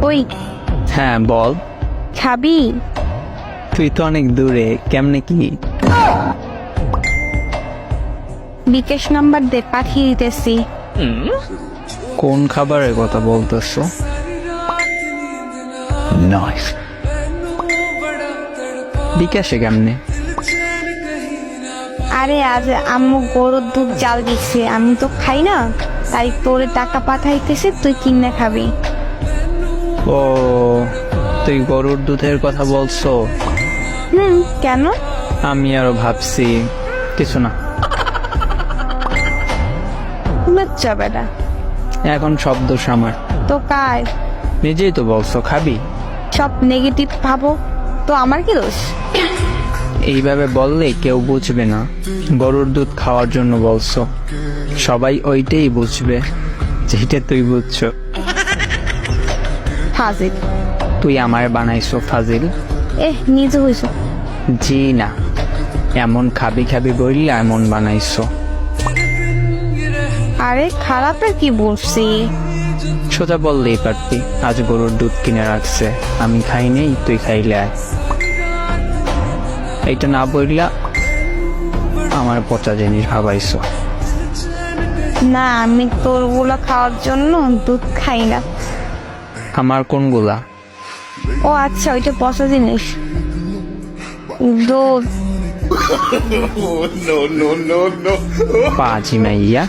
ওই হ্যাঁ বল। খাবি? তুই তো অনেক দূরে, কেমনে কি? বিকাশ নাম্বার দে, পাঠিয়ে দিতেছি। কোন খাবারের কথা বলতেছো? নাইস। বিকাশে কেমনে? আরে আজ আম্মু গরুর দুধ জাল দিচ্ছে, আমি তো খাই না, তাই তোরে টাকা পাঠাইতেছে, তুই কিনে খাবি। ও, তুই গরুর দুধের কথা বলছো? কেন? আমি আরো ভাবছি কিছু না। লজ্জা বেটা। এখন সব দোষ আমার। তো কার? নিজেই তো বলছো খাবি। সব নেগেটিভ ভাবো তো আমার কি দোষ? এইভাবে বললে কেউ বুঝবে না গরুর দুধ খাওয়ার জন্য বলছো। সবাই ওইটাই বুঝবে যেটা তুই বুঝছো। ফাজিল। তুই আমার বানাইছো ফাজিল? নিজে হইছ। জি না, এমন খাবি খাবি বললে এমন বানাইছো। আরে খারাপের কি বলছি? সোজা বললেই পারতি আজ গরুর দুধ কিনে রাখছে, আমি খাইনি, তুই খাইলে আয়। এইটা না বললা আমার পচা জিনিস ভাবাইছো। না, আমি তোর গুলো খাওয়ার জন্য দুধ খাই না। আমার কোনগুলা? ও আচ্ছা, ওইটা পচা জিনিস। দুধ। পাঁচি মাইয়া।